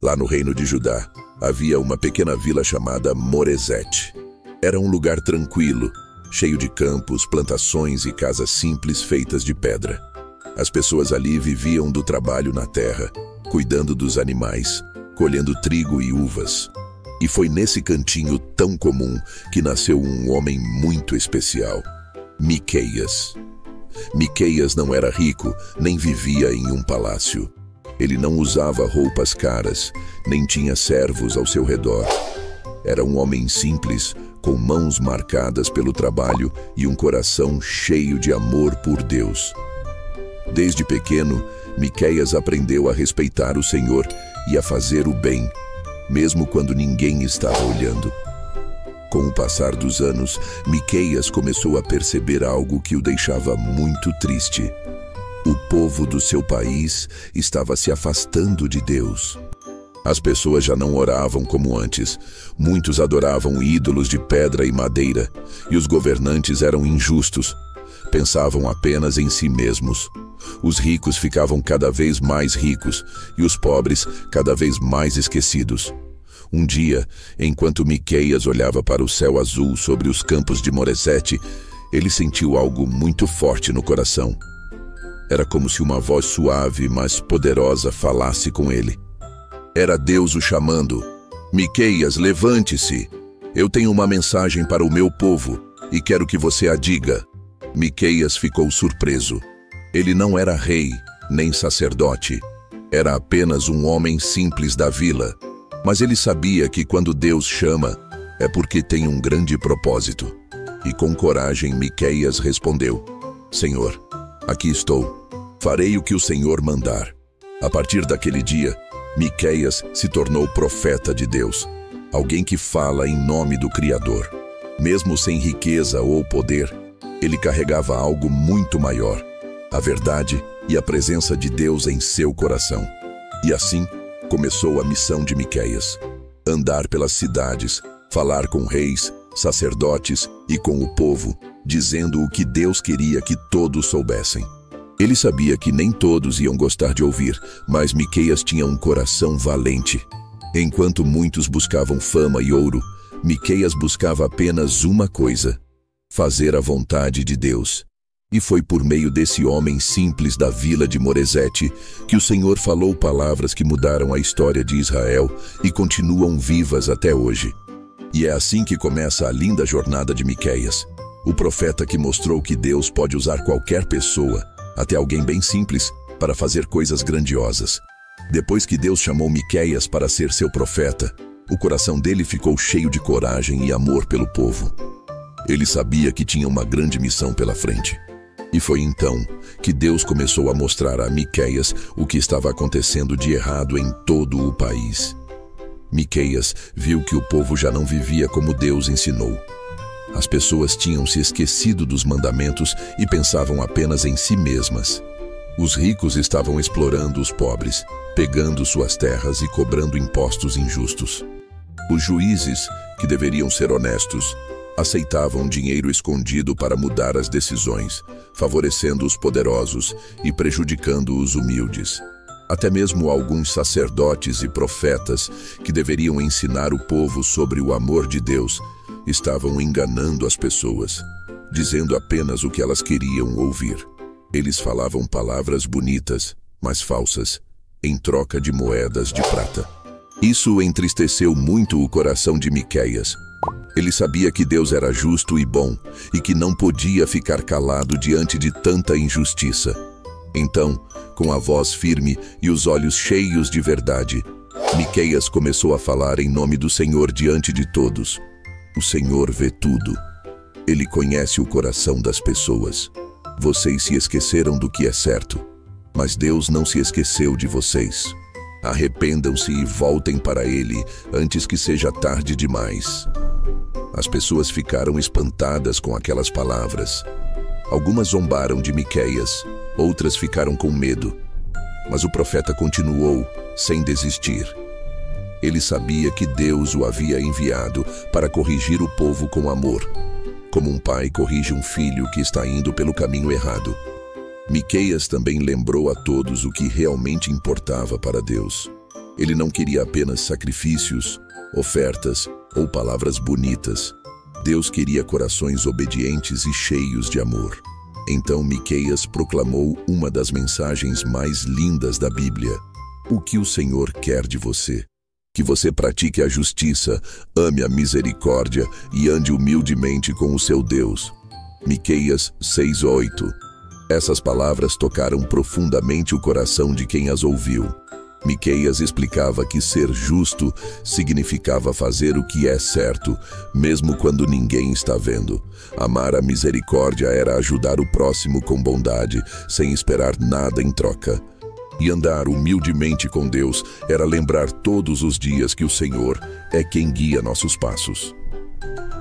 Lá no reino de Judá, havia uma pequena vila chamada Moresete. Era um lugar tranquilo, cheio de campos, plantações e casas simples feitas de pedra. As pessoas ali viviam do trabalho na terra, cuidando dos animais, colhendo trigo e uvas. E foi nesse cantinho tão comum que nasceu um homem muito especial, Miqueias. Miqueias não era rico, nem vivia em um palácio. Ele não usava roupas caras, nem tinha servos ao seu redor. Era um homem simples, com mãos marcadas pelo trabalho e um coração cheio de amor por Deus. Desde pequeno, Miqueias aprendeu a respeitar o Senhor e a fazer o bem, mesmo quando ninguém estava olhando. Com o passar dos anos, Miqueias começou a perceber algo que o deixava muito triste. O povo do seu país estava se afastando de Deus. As pessoas já não oravam como antes. Muitos adoravam ídolos de pedra e madeira, e os governantes eram injustos. Pensavam apenas em si mesmos. Os ricos ficavam cada vez mais ricos, e os pobres cada vez mais esquecidos. Um dia, enquanto Miqueias olhava para o céu azul sobre os campos de Moresete, ele sentiu algo muito forte no coração. Era como se uma voz suave, mas poderosa falasse com ele. Era Deus o chamando. Miqueias, levante-se. Eu tenho uma mensagem para o meu povo e quero que você a diga. Miqueias ficou surpreso. Ele não era rei, nem sacerdote. Era apenas um homem simples da vila. Mas ele sabia que quando Deus chama, é porque tem um grande propósito. E com coragem, Miqueias respondeu: Senhor, aqui estou. Farei o que o Senhor mandar. A partir daquele dia, Miqueias se tornou profeta de Deus, alguém que fala em nome do Criador. Mesmo sem riqueza ou poder, ele carregava algo muito maior, a verdade e a presença de Deus em seu coração. E assim, começou a missão de Miqueias: andar pelas cidades, falar com reis, sacerdotes e com o povo, dizendo o que Deus queria que todos soubessem. Ele sabia que nem todos iam gostar de ouvir, mas Miqueias tinha um coração valente. Enquanto muitos buscavam fama e ouro, Miqueias buscava apenas uma coisa: fazer a vontade de Deus. E foi por meio desse homem simples da vila de Moresete que o Senhor falou palavras que mudaram a história de Israel e continuam vivas até hoje. E é assim que começa a linda jornada de Miqueias, o profeta que mostrou que Deus pode usar qualquer pessoa, até alguém bem simples, para fazer coisas grandiosas. Depois que Deus chamou Miqueias para ser seu profeta, o coração dele ficou cheio de coragem e amor pelo povo. Ele sabia que tinha uma grande missão pela frente. E foi então que Deus começou a mostrar a Miqueias o que estava acontecendo de errado em todo o país. Miqueias viu que o povo já não vivia como Deus ensinou. As pessoas tinham se esquecido dos mandamentos e pensavam apenas em si mesmas. Os ricos estavam explorando os pobres, pegando suas terras e cobrando impostos injustos. Os juízes, que deveriam ser honestos, aceitavam dinheiro escondido para mudar as decisões, favorecendo os poderosos e prejudicando os humildes. Até mesmo alguns sacerdotes e profetas, que deveriam ensinar o povo sobre o amor de Deus, estavam enganando as pessoas, dizendo apenas o que elas queriam ouvir. Eles falavam palavras bonitas, mas falsas, em troca de moedas de prata. Isso entristeceu muito o coração de Miqueias. Ele sabia que Deus era justo e bom, e que não podia ficar calado diante de tanta injustiça. Então, com a voz firme e os olhos cheios de verdade, Miqueias começou a falar em nome do Senhor diante de todos. O Senhor vê tudo. Ele conhece o coração das pessoas. Vocês se esqueceram do que é certo, mas Deus não se esqueceu de vocês. Arrependam-se e voltem para Ele antes que seja tarde demais. As pessoas ficaram espantadas com aquelas palavras. Algumas zombaram de Miqueias, outras ficaram com medo. Mas o profeta continuou, sem desistir. Ele sabia que Deus o havia enviado para corrigir o povo com amor, como um pai corrige um filho que está indo pelo caminho errado. Miqueias também lembrou a todos o que realmente importava para Deus. Ele não queria apenas sacrifícios, ofertas ou palavras bonitas. Deus queria corações obedientes e cheios de amor. Então Miqueias proclamou uma das mensagens mais lindas da Bíblia. O que o Senhor quer de você? Que você pratique a justiça, ame a misericórdia e ande humildemente com o seu Deus. Miqueias 6:8. Essas palavras tocaram profundamente o coração de quem as ouviu. Miqueias explicava que ser justo significava fazer o que é certo, mesmo quando ninguém está vendo. Amar a misericórdia era ajudar o próximo com bondade, sem esperar nada em troca. E andar humildemente com Deus era lembrar todos os dias que o Senhor é quem guia nossos passos.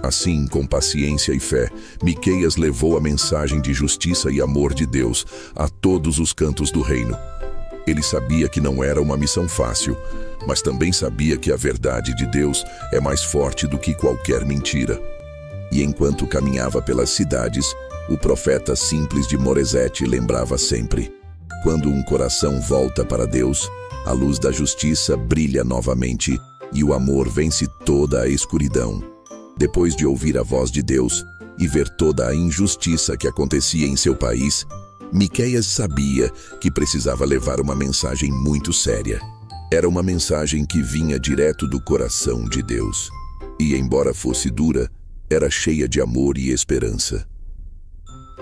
Assim, com paciência e fé, Miqueias levou a mensagem de justiça e amor de Deus a todos os cantos do reino. Ele sabia que não era uma missão fácil, mas também sabia que a verdade de Deus é mais forte do que qualquer mentira. E enquanto caminhava pelas cidades, o profeta simples de Moresete lembrava sempre: quando um coração volta para Deus, a luz da justiça brilha novamente e o amor vence toda a escuridão. Depois de ouvir a voz de Deus e ver toda a injustiça que acontecia em seu país, Miqueias sabia que precisava levar uma mensagem muito séria. Era uma mensagem que vinha direto do coração de Deus. E, embora fosse dura, era cheia de amor e esperança.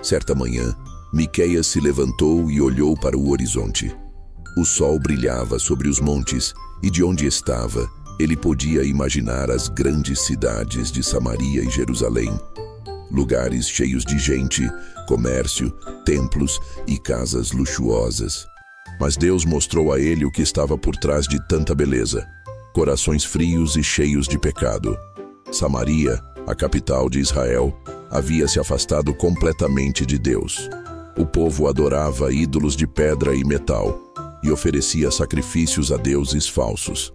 Certa manhã, Miqueias se levantou e olhou para o horizonte. O sol brilhava sobre os montes e, de onde estava, ele podia imaginar as grandes cidades de Samaria e Jerusalém. Lugares cheios de gente, comércio, templos e casas luxuosas. Mas Deus mostrou a ele o que estava por trás de tanta beleza: corações frios e cheios de pecado. Samaria, a capital de Israel, havia se afastado completamente de Deus. O povo adorava ídolos de pedra e metal e oferecia sacrifícios a deuses falsos.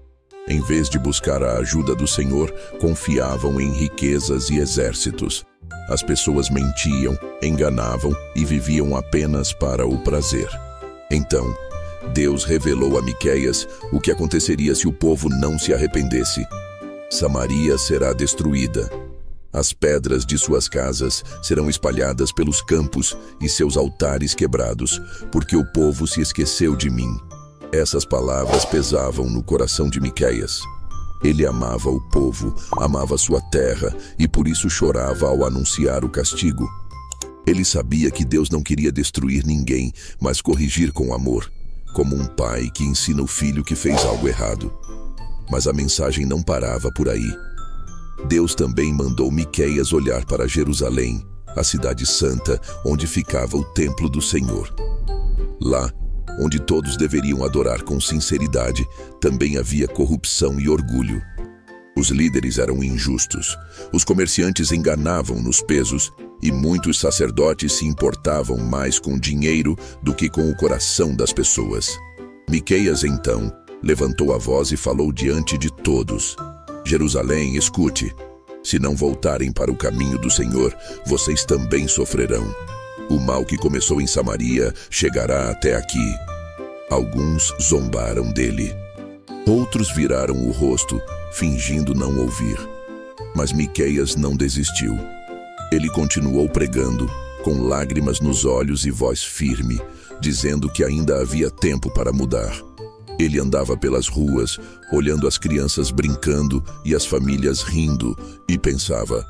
Em vez de buscar a ajuda do Senhor, confiavam em riquezas e exércitos. As pessoas mentiam, enganavam e viviam apenas para o prazer. Então, Deus revelou a Miqueias o que aconteceria se o povo não se arrependesse. Samaria será destruída. As pedras de suas casas serão espalhadas pelos campos e seus altares quebrados, porque o povo se esqueceu de mim. Essas palavras pesavam no coração de Miqueias. Ele amava o povo, amava sua terra e por isso chorava ao anunciar o castigo. Ele sabia que Deus não queria destruir ninguém, mas corrigir com amor, como um pai que ensina o filho que fez algo errado. Mas a mensagem não parava por aí. Deus também mandou Miqueias olhar para Jerusalém, a cidade santa, onde ficava o templo do Senhor. Lá, onde todos deveriam adorar com sinceridade, também havia corrupção e orgulho. Os líderes eram injustos, os comerciantes enganavam nos pesos e muitos sacerdotes se importavam mais com dinheiro do que com o coração das pessoas. Miqueias, então, levantou a voz e falou diante de todos: Jerusalém, escute. Se não voltarem para o caminho do Senhor, vocês também sofrerão. O mal que começou em Samaria chegará até aqui. Alguns zombaram dele. Outros viraram o rosto, fingindo não ouvir. Mas Miqueias não desistiu. Ele continuou pregando, com lágrimas nos olhos e voz firme, dizendo que ainda havia tempo para mudar. Ele andava pelas ruas, olhando as crianças brincando e as famílias rindo, e pensava: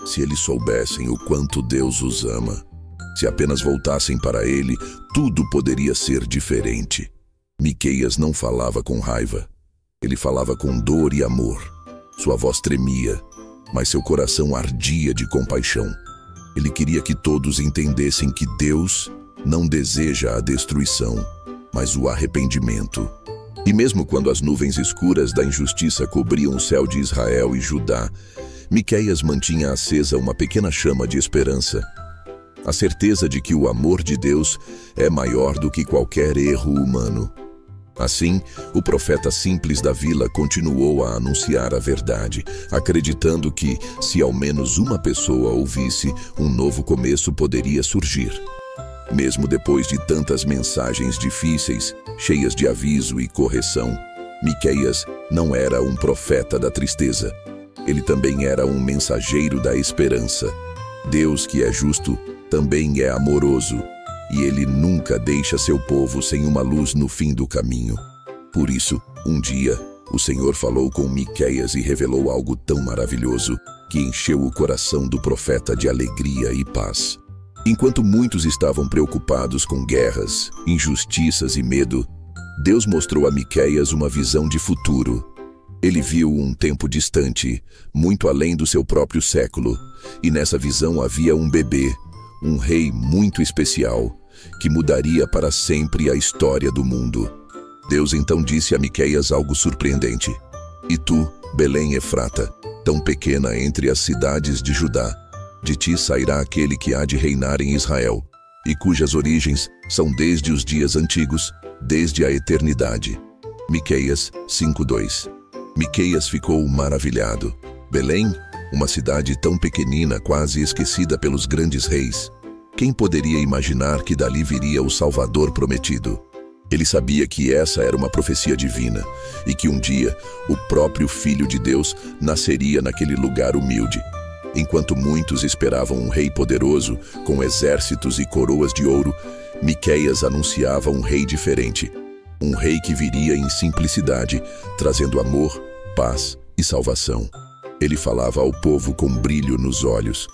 se eles soubessem o quanto Deus os ama, se apenas voltassem para Ele, tudo poderia ser diferente. Miqueias não falava com raiva. Ele falava com dor e amor. Sua voz tremia, mas seu coração ardia de compaixão. Ele queria que todos entendessem que Deus não deseja a destruição, mas o arrependimento. E mesmo quando as nuvens escuras da injustiça cobriam o céu de Israel e Judá, Miqueias mantinha acesa uma pequena chama de esperança. A certeza de que o amor de Deus é maior do que qualquer erro humano. Assim, o profeta simples da vila continuou a anunciar a verdade, acreditando que, se ao menos uma pessoa ouvisse, um novo começo poderia surgir. Mesmo depois de tantas mensagens difíceis, cheias de aviso e correção, Miqueias não era um profeta da tristeza. Ele também era um mensageiro da esperança. Deus, que é justo, também é amoroso, e ele nunca deixa seu povo sem uma luz no fim do caminho. Por isso, um dia, o Senhor falou com Miqueias e revelou algo tão maravilhoso que encheu o coração do profeta de alegria e paz. Enquanto muitos estavam preocupados com guerras, injustiças e medo, Deus mostrou a Miqueias uma visão de futuro. Ele viu um tempo distante, muito além do seu próprio século, e nessa visão havia um bebê, um rei muito especial, que mudaria para sempre a história do mundo. Deus então disse a Miqueias algo surpreendente. E tu, Belém Efrata, tão pequena entre as cidades de Judá, de ti sairá aquele que há de reinar em Israel, e cujas origens são desde os dias antigos, desde a eternidade. Miqueias 5:2. Miqueias ficou maravilhado. Belém, uma cidade tão pequenina, quase esquecida pelos grandes reis. Quem poderia imaginar que dali viria o Salvador prometido? Ele sabia que essa era uma profecia divina e que um dia o próprio Filho de Deus nasceria naquele lugar humilde. Enquanto muitos esperavam um rei poderoso, com exércitos e coroas de ouro, Miqueias anunciava um rei diferente. Um rei que viria em simplicidade, trazendo amor, paz e salvação. Ele falava ao povo com brilho nos olhos.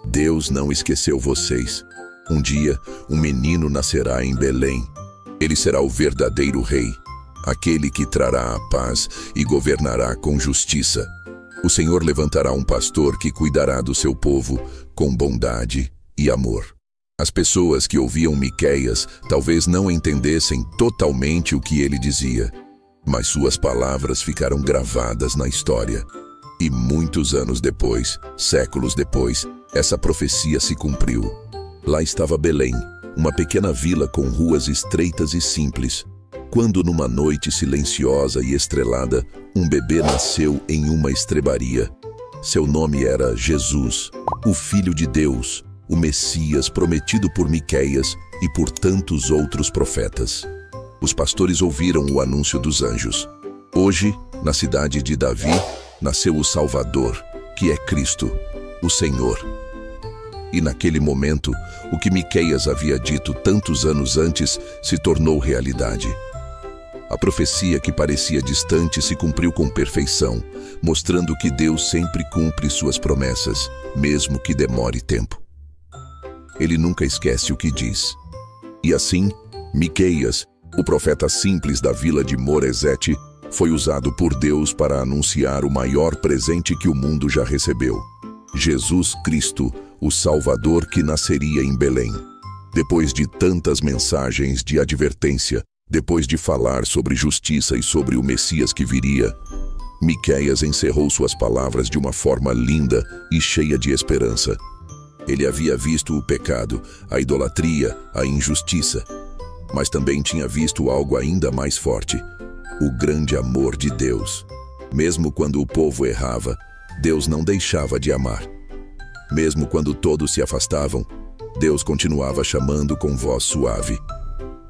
Deus não esqueceu vocês. Um dia, um menino nascerá em Belém. Ele será o verdadeiro rei, aquele que trará a paz e governará com justiça. O Senhor levantará um pastor que cuidará do seu povo com bondade e amor. As pessoas que ouviam Miqueias talvez não entendessem totalmente o que ele dizia, mas suas palavras ficaram gravadas na história. E muitos anos depois, séculos depois, essa profecia se cumpriu. Lá estava Belém, uma pequena vila com ruas estreitas e simples, quando numa noite silenciosa e estrelada, um bebê nasceu em uma estrebaria. Seu nome era Jesus, o Filho de Deus, o Messias prometido por Miqueias e por tantos outros profetas. Os pastores ouviram o anúncio dos anjos. Hoje, na cidade de Davi, nasceu o Salvador, que é Cristo, o Senhor. E naquele momento, o que Miqueias havia dito tantos anos antes se tornou realidade. A profecia que parecia distante se cumpriu com perfeição, mostrando que Deus sempre cumpre suas promessas, mesmo que demore tempo. Ele nunca esquece o que diz. E assim, Miqueias, o profeta simples da vila de Moresete, foi usado por Deus para anunciar o maior presente que o mundo já recebeu: Jesus Cristo, o Salvador que nasceria em Belém. Depois de tantas mensagens de advertência, depois de falar sobre justiça e sobre o Messias que viria, Miqueias encerrou suas palavras de uma forma linda e cheia de esperança. Ele havia visto o pecado, a idolatria, a injustiça, mas também tinha visto algo ainda mais forte: o grande amor de Deus. Mesmo quando o povo errava, Deus não deixava de amar. Mesmo quando todos se afastavam, Deus continuava chamando com voz suave: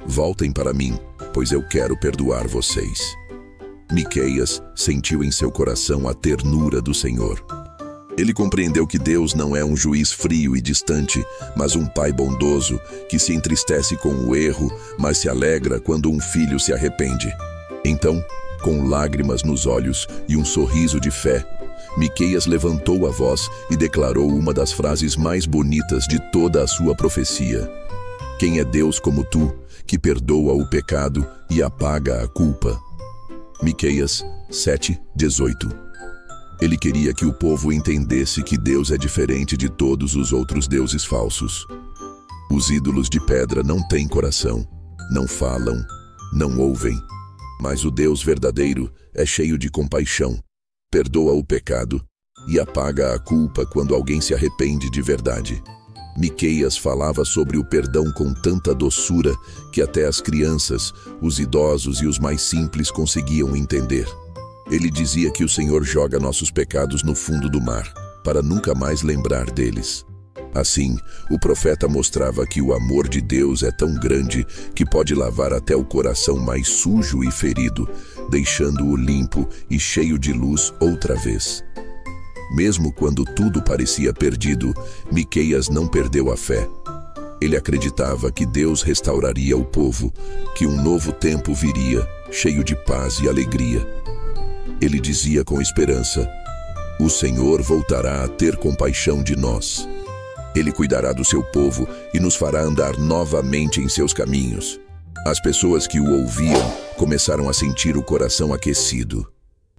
voltem para mim, pois eu quero perdoar vocês. Miqueias sentiu em seu coração a ternura do Senhor. Ele compreendeu que Deus não é um juiz frio e distante, mas um pai bondoso que se entristece com o erro, mas se alegra quando um filho se arrepende. Então, com lágrimas nos olhos e um sorriso de fé, Miqueias levantou a voz e declarou uma das frases mais bonitas de toda a sua profecia: quem é Deus como tu, que perdoa o pecado e apaga a culpa? Miqueias 7:18. Ele queria que o povo entendesse que Deus é diferente de todos os outros deuses falsos. Os ídolos de pedra não têm coração, não falam, não ouvem, mas o Deus verdadeiro é cheio de compaixão, perdoa o pecado e apaga a culpa quando alguém se arrepende de verdade. Miqueias falava sobre o perdão com tanta doçura que até as crianças, os idosos e os mais simples conseguiam entender. Ele dizia que o Senhor joga nossos pecados no fundo do mar, para nunca mais lembrar deles. Assim, o profeta mostrava que o amor de Deus é tão grande que pode lavar até o coração mais sujo e ferido, deixando-o limpo e cheio de luz outra vez. Mesmo quando tudo parecia perdido, Miqueias não perdeu a fé. Ele acreditava que Deus restauraria o povo, que um novo tempo viria, cheio de paz e alegria. Ele dizia com esperança: "O Senhor voltará a ter compaixão de nós. Ele cuidará do seu povo e nos fará andar novamente em seus caminhos." As pessoas que o ouviam começaram a sentir o coração aquecido.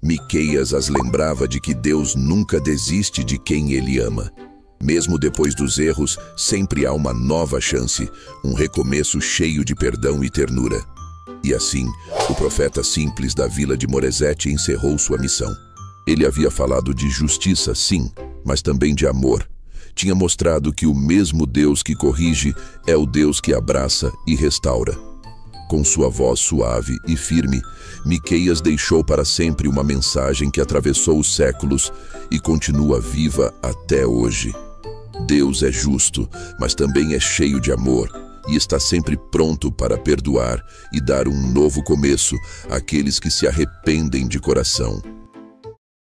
Miqueias as lembrava de que Deus nunca desiste de quem Ele ama. Mesmo depois dos erros, sempre há uma nova chance, um recomeço cheio de perdão e ternura. E assim, o profeta simples da vila de Moresete encerrou sua missão. Ele havia falado de justiça, sim, mas também de amor. Tinha mostrado que o mesmo Deus que corrige é o Deus que abraça e restaura. Com sua voz suave e firme, Miqueias deixou para sempre uma mensagem que atravessou os séculos e continua viva até hoje. Deus é justo, mas também é cheio de amor e está sempre pronto para perdoar e dar um novo começo àqueles que se arrependem de coração.